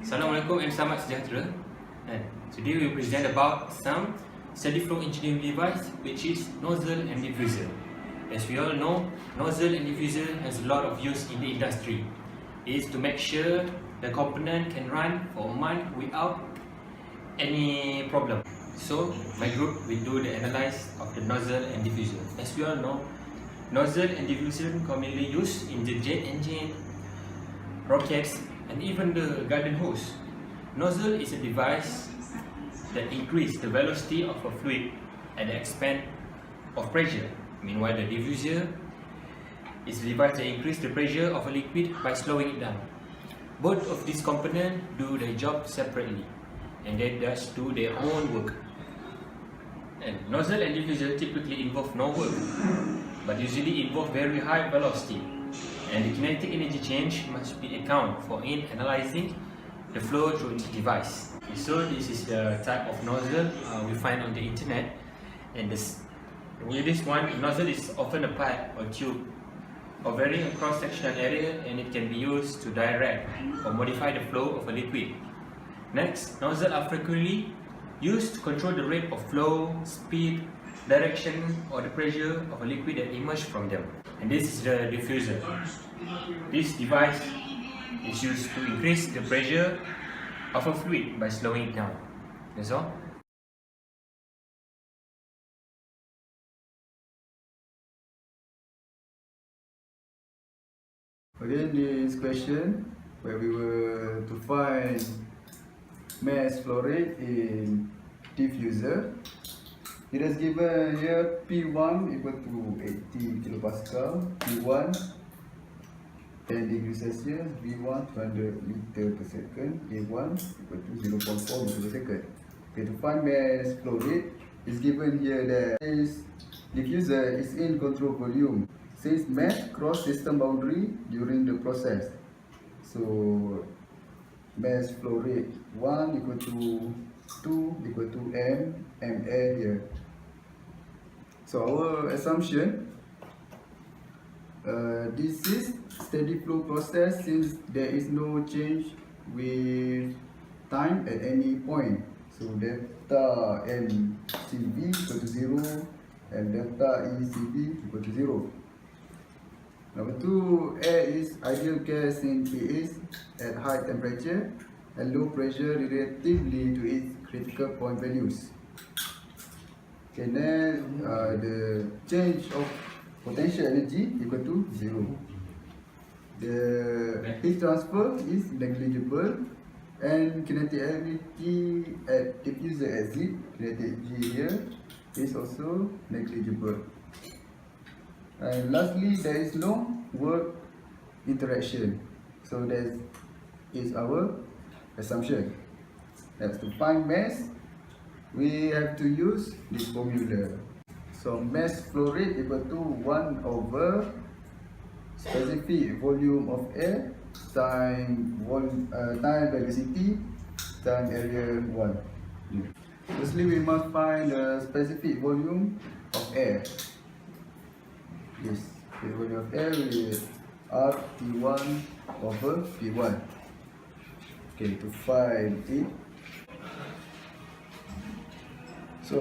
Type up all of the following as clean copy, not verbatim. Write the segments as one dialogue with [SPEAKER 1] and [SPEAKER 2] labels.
[SPEAKER 1] Assalamualaikum and selamat sejahtera. Today we present about some steady flow engineering device which is nozzle and diffuser. As we all know, nozzle and diffuser has a lot of use in the industry. It is to make sure the component can run for a month without any problem. So my group will do the analysis of the nozzle and diffuser. As we all know, nozzle and diffuser commonly used in the jet engine, rockets, and even the garden hose. Nozzle is a device that increases the velocity of a fluid at the expense of pressure. Meanwhile, the diffuser is a device that increases the pressure of a liquid by slowing it down. Both of these components do their job separately, and they thus do their own work. And nozzle and diffuser typically involve no work, but usually involve very high velocity. And the kinetic energy change must be accounted for in analyzing the flow through the device. So this is the type of nozzle we find on the internet, and with this one, nozzle is often a pipe or tube or varying a cross-sectional area, and it can be used to direct or modify the flow of a liquid. Next, nozzles are frequently used to control the rate of flow, speed, direction, or the pressure of a liquid that emerges from them. And this is the diffuser. This device is used to increase the pressure of a fluid by slowing it down. That's all.
[SPEAKER 2] Again, this question where we were to find mass flow rate in diffuser. It is given here P1 equal to 80 kilopascal, P1 10 degrees Celsius, V1 200 meter per second, A1 equal to 0.4 meter per second. Okay, to find mass flow rate, is given here that this diffuser is in control volume. Since mass cross system boundary during the process. So mass flow rate 1 equal to 2 equal to m air here. So our assumption, this is steady flow process since there is no change with time at any point. So delta mCv equal to 0 and delta ECV equal to 0. Number 2, air is ideal gas since it is at high temperature and low pressure relatively to its critical point values. Okay, then the change of potential energy equal to 0. The heat transfer is negligible, and kinetic energy at diffuser exit, kinetic G here, is also negligible. And lastly, there is no work interaction. So that is our assumption. As to find mass, we have to use this formula. So mass flow rate equal to 1 over specific volume of air times velocity times area 1. Firstly, we must find the specific volume of air. Yes, the volume of air is RT1 over P1. Okay, to find it. So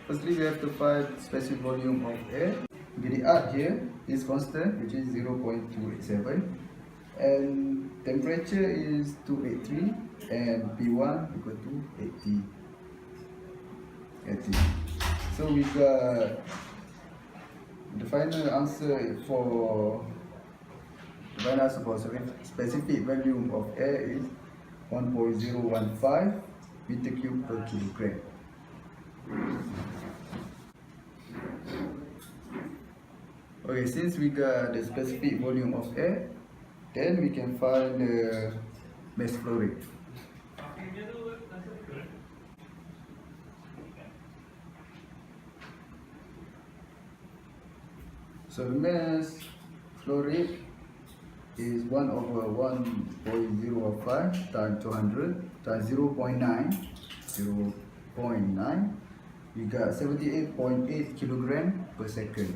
[SPEAKER 2] firstly we have to find specific volume of air. Okay, the R here is constant, which is 0.287, and temperature is 283, and P1 equal to 80. So we got the final answer for specific volume of air is 1.015 meter cube per kilogram. Okay, since we got the specific volume of air, then we can find the mass flow rate. So the mass flow rate is 1 over 1.05 times 200 times 0.9. We got 78.8 kilogram per second.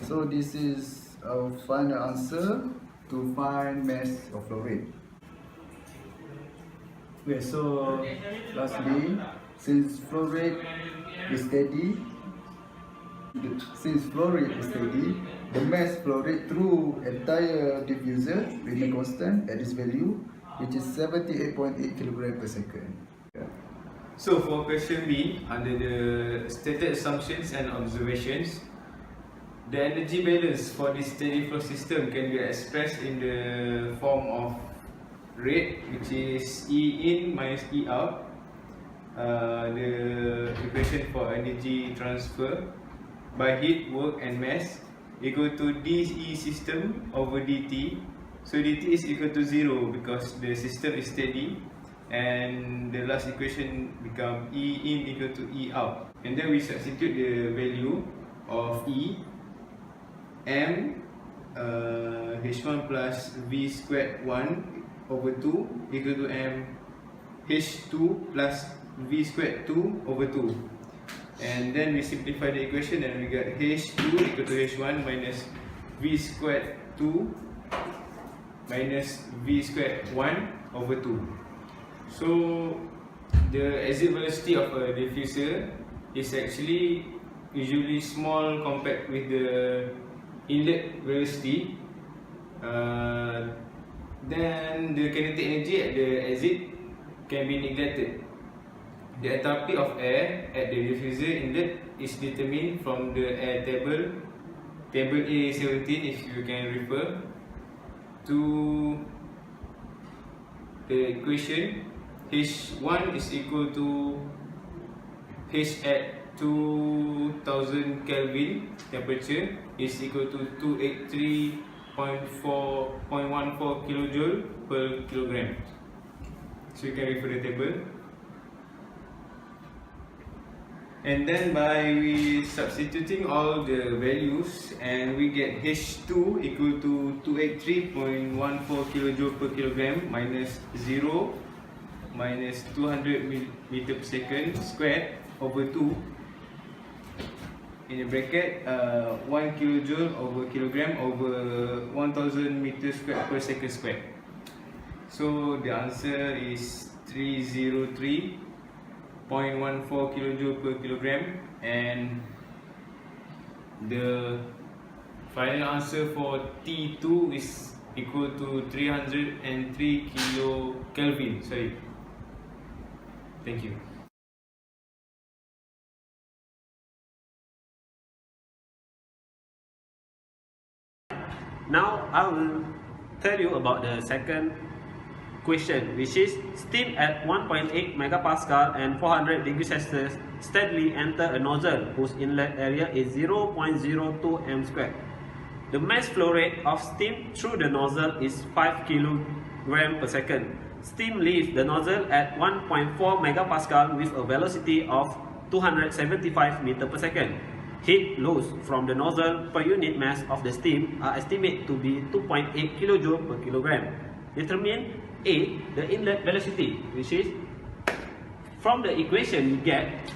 [SPEAKER 2] So this is our final answer to find mass of flow rate. Okay, so lastly, since flow rate is steady, the mass flow rate through entire diffuser remain constant at this value, which is 78.8 kg per second. Yeah.
[SPEAKER 3] So for question B, under the stated assumptions and observations, the energy balance for this steady flow system can be expressed in the form of rate, which is E in minus E out. The equation for energy transfer by heat, work and mass equal to dE system over dt. So dt is equal to 0 because the system is steady, and the last equation become E in equal to E out. And then we substitute the value of E, m h1 plus v squared 1 over 2 equal to m h2 plus v squared 2 over 2. And then we simplify the equation and we get h2 equal to h1 minus v squared 2 minus v squared 1 over 2. So the exit velocity of a diffuser is actually usually small compared with the inlet velocity. Then the kinetic energy at the exit can be neglected. The enthalpy of air at the diffuser inlet is determined from the air table, table A17, if you can refer to the equation. H1 is equal to H at 2000 Kelvin temperature is equal to 283.14 kilojoule per kilogram. So you can refer the table. And then by substituting all the values, and we get H2 equal to 283.14 kilojoule per kilogram minus 0 minus 200 meter per second squared over 2 in the bracket 1 kilojoule over kilogram over 1000 meter squared per second squared. So the answer is 303.14 kilojoule per kilogram, and the final answer for T2 is equal to 303 kilo Kelvin. Sorry. Thank you.
[SPEAKER 4] Now I will tell you about the second question, which is steam at 1.8 megapascal and 400 degrees Celsius steadily enter a nozzle whose inlet area is 0.02 m squared. The mass flow rate of steam through the nozzle is 5 kg per second. Steam leaves the nozzle at 1.4 megapascal with a velocity of 275 meter per second. Heat loss from the nozzle per unit mass of the steam are estimated to be 2.8 kilojoule per kilogram. Determine A, the inlet velocity, which is from the equation you get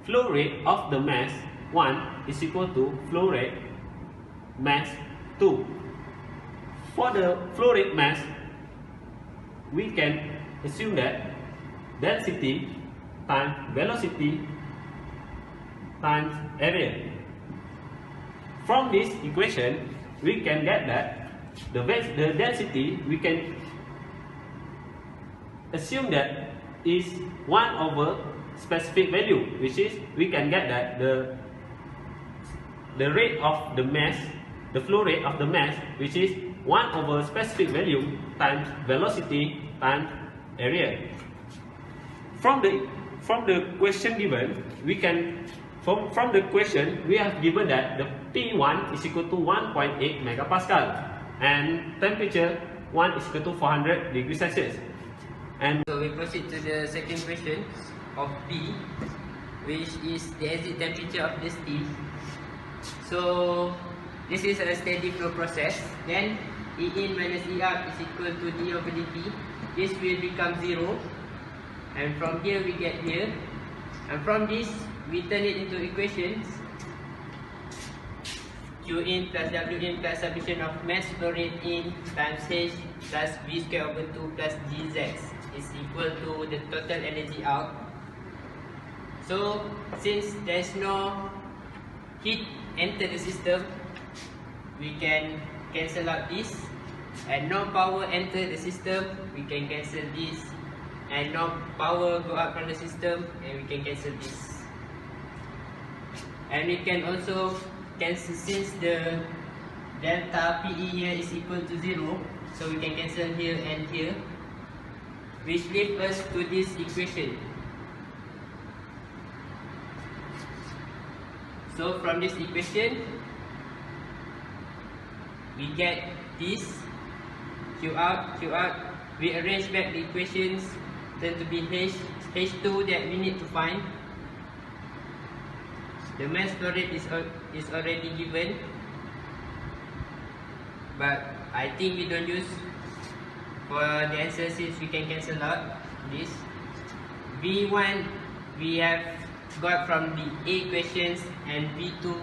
[SPEAKER 4] flow rate of the mass 1 is equal to flow rate mass 2. For the flow rate mass, we can assume that density times velocity times area. From this equation, we can get that the density we can assume that is 1 over specific value, which is we can get that the rate of the mass, the flow rate of the mass, which is 1 over specific value times velocity times area. From the question given, we can from the question we have given that the P1 is equal to 1.8 megapascal and temperature 1 is equal to 400 degrees Celsius. And
[SPEAKER 5] so we proceed to the second question of P, which is the exit temperature of the steam. So this is a steady flow process. Then E in minus E out is equal to d over dt. This will become 0, and from here we get here, and from this we turn it into equations. Q in plus W in plus summation of mass flow rate in times H plus V square over 2 plus GZ is equal to the total energy out. So since there's no heat enter the system, we can cancel out this, and no power enter the system, we can cancel this, and no power go out from the system, and we can cancel this. And we can also cancel, since the delta PE here is equal to 0, so we can cancel here and here, which leads us to this equation. So from this equation, we get this Q out, Q out. We arrange back the equations, turn to be H2 that we need to find. The mass flow rate is already given, but I think we don't use for the answer since we can cancel out this. V1 we have got from the A questions, and V2